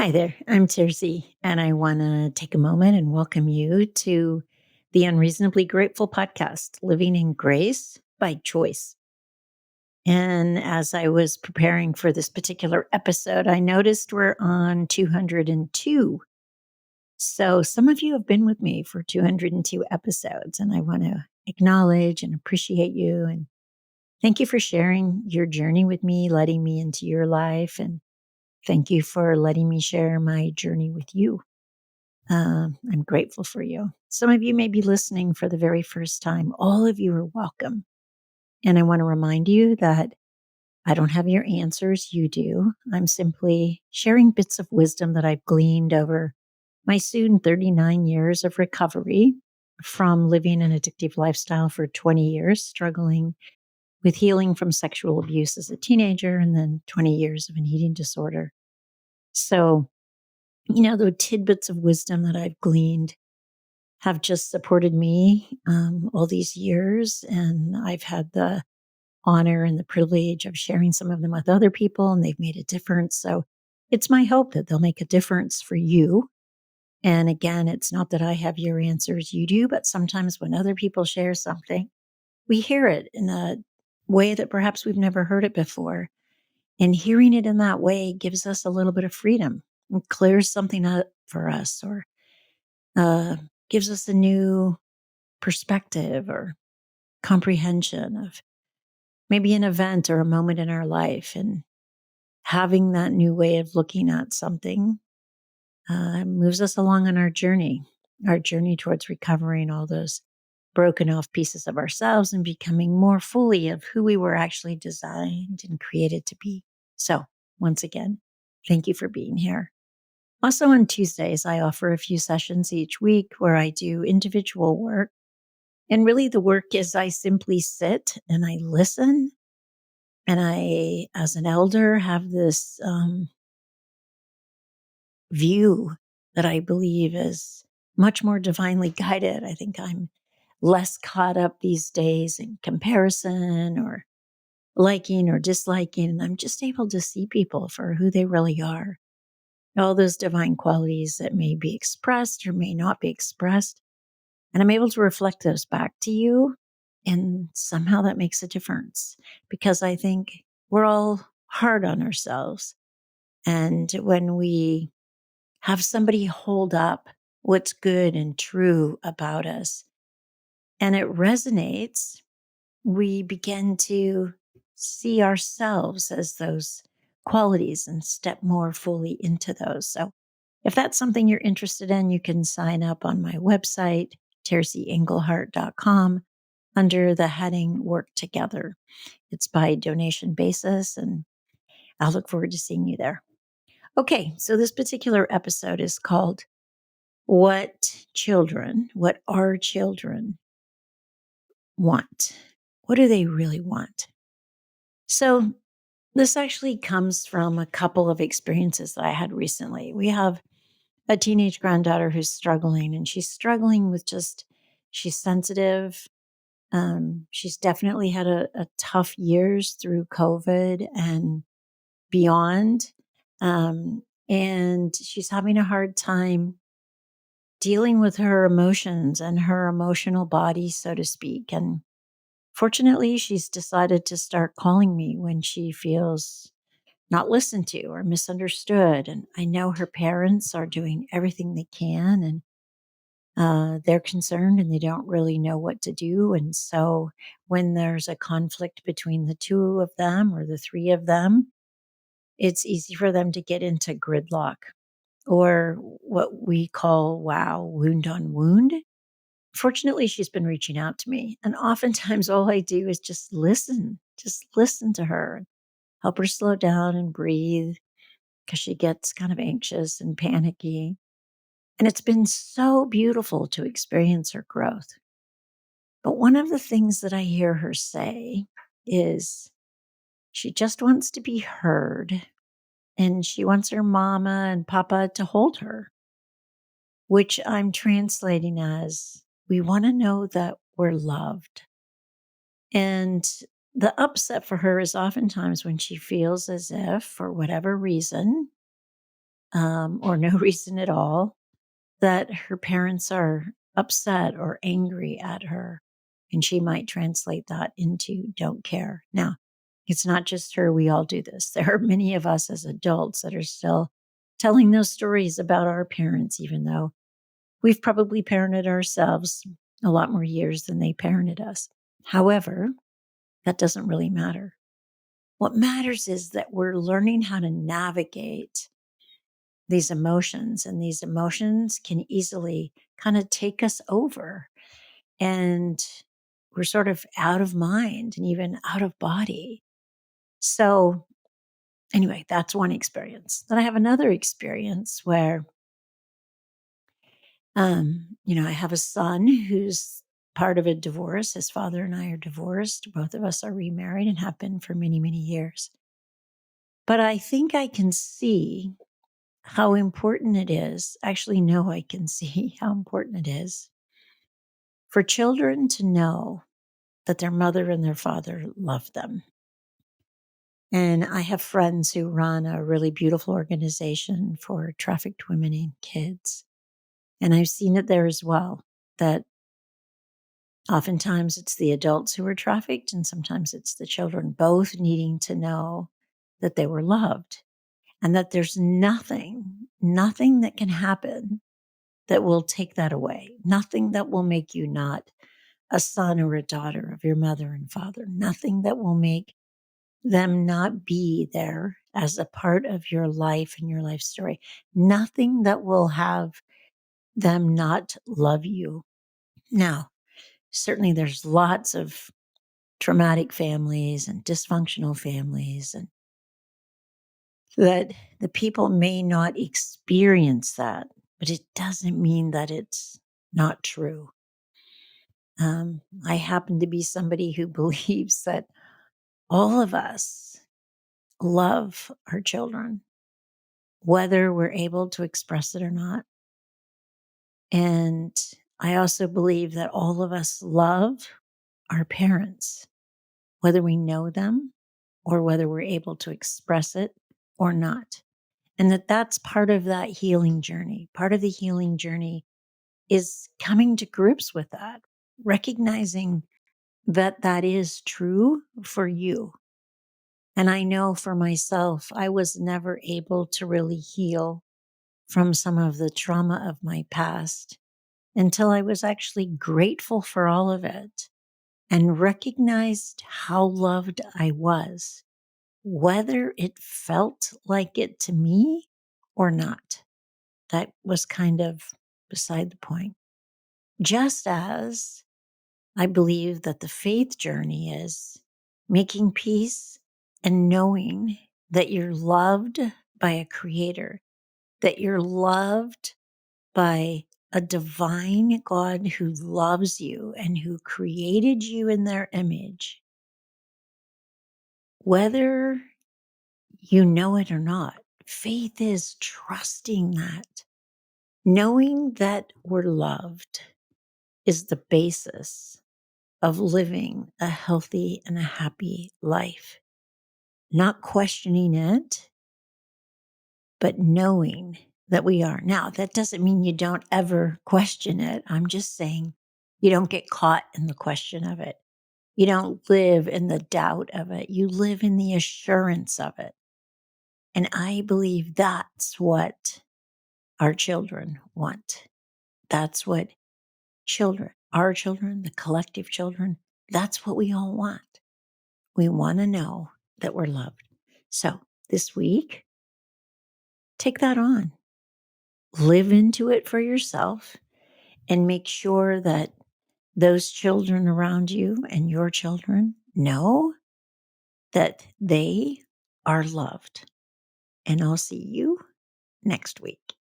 Hi there, I'm Terzi, and I want to take a moment and welcome you to the Unreasonably Grateful podcast, Living in Grace by Choice. And as I was preparing for this particular episode, I noticed we're on 202. So some of you have been with me for 202 episodes, and I want to acknowledge and appreciate you. And thank you for sharing your journey with me, letting me into your life. And thank you for letting me share my journey with you. I'm grateful for you. Some of you may be listening for the very first time. All of you are welcome. And I want to remind you that I don't have your answers. You do. I'm simply sharing bits of wisdom that I've gleaned over my soon 39 years of recovery from living an addictive lifestyle for 20 years, struggling with healing from sexual abuse as a teenager, and then 20 years of an eating disorder. So, the tidbits of wisdom that I've gleaned have just supported me all these years. And I've had the honor and the privilege of sharing some of them with other people, and they've made a difference. So it's my hope that they'll make a difference for you. And again, it's not that I have your answers, you do, but sometimes when other people share something, we hear it in a way that perhaps we've never heard it before. And hearing it in that way gives us a little bit of freedom and clears something up for us, or uh, gives us a new perspective or comprehension of maybe an event or a moment in our life. And having that new way of looking at something moves us along on our journey towards recovering all those broken off pieces of ourselves and becoming more fully of who we were actually designed and created to be. So, once again, thank you for being here. Also, on Tuesdays, I offer a few sessions each week where I do individual work. And really, the work is I simply sit and I listen. And I, as an elder, have this view that I believe is much more divinely guided. I think I'm less caught up these days in comparison or liking or disliking. And I'm just able to see people for who they really are. All those divine qualities that may be expressed or may not be expressed. And I'm able to reflect those back to you. And somehow that makes a difference, because I think we're all hard on ourselves. And when we have somebody hold up what's good and true about us and it resonates, we begin to see ourselves as those qualities and step more fully into those. So if that's something you're interested in, you can sign up on my website, tercyenglehart.com, under the heading Work Together. It's by donation basis, and I'll look forward to seeing you there. Okay, so this particular episode is called What Our Children Want. What do they really want? So this actually comes from a couple of experiences that I had recently. We have a teenage granddaughter who's struggling, and she's struggling with she's sensitive. She's definitely had a tough years through COVID and beyond. And she's having a hard time dealing with her emotions and her emotional body, so to speak. And fortunately, she's decided to start calling me when she feels not listened to or misunderstood. And I know her parents are doing everything they can, and they're concerned and they don't really know what to do. And so when there's a conflict between the two of them or the three of them, it's easy for them to get into gridlock, or what we call, wow, wound on wound. Fortunately, she's been reaching out to me. And oftentimes, all I do is just listen to her, help her slow down and breathe, because she gets kind of anxious and panicky. And it's been so beautiful to experience her growth. But one of the things that I hear her say is she just wants to be heard, and she wants her mama and papa to hold her, which I'm translating as, we want to know that we're loved. And the upset for her is oftentimes when she feels as if, for whatever reason, or no reason at all, that her parents are upset or angry at her. And she might translate that into don't care. Now, it's not just her. We all do this. There are many of us as adults that are still telling those stories about our parents, even though we've probably parented ourselves a lot more years than they parented us. However, that doesn't really matter. What matters is that we're learning how to navigate these emotions, and these emotions can easily kind of take us over. And we're sort of out of mind and even out of body. So, anyway, that's one experience. Then I have another experience where, I have a son who's part of a divorce. His father and I are divorced. Both of us are remarried and have been for many, many years. But I think I can see how important it is. Actually, no, I can see how important it is for children to know that their mother and their father love them. And I have friends who run a really beautiful organization for trafficked women and kids. And I've seen it there as well, that oftentimes it's the adults who are trafficked, and sometimes it's the children, both needing to know that they were loved and that there's nothing that can happen that will take that away. Nothing that will make you not a son or a daughter of your mother and father. Nothing that will make them not be there as a part of your life and your life story. Nothing that will have them not love you. Now, certainly there's lots of traumatic families and dysfunctional families, and that the people may not experience that, but it doesn't mean that it's not true. I happen to be somebody who believes that all of us love our children, whether we're able to express it or not. And I also believe that all of us love our parents, whether we know them or whether we're able to express it or not. And that's part of that healing journey. Part of the healing journey is coming to grips with that, recognizing that that is true for you. And I know for myself, I was never able to really heal from some of the trauma of my past until I was actually grateful for all of it and recognized how loved I was, whether it felt like it to me or not. That was kind of beside the point. Just as I believe that the faith journey is making peace and knowing that you're loved by a creator, that you're loved by a divine God who loves you and who created you in their image. Whether you know it or not, faith is trusting that. Knowing that we're loved is the basis of living a healthy and a happy life. Not questioning it, but knowing that we are. Now, that doesn't mean you don't ever question it. I'm just saying you don't get caught in the question of it. You don't live in the doubt of it. You live in the assurance of it. And I believe that's what our children want. That's what our children, the collective children, that's what we all want. We want to know that we're loved. So this week, take that on. Live into it for yourself and make sure that those children around you and your children know that they are loved. And I'll see you next week.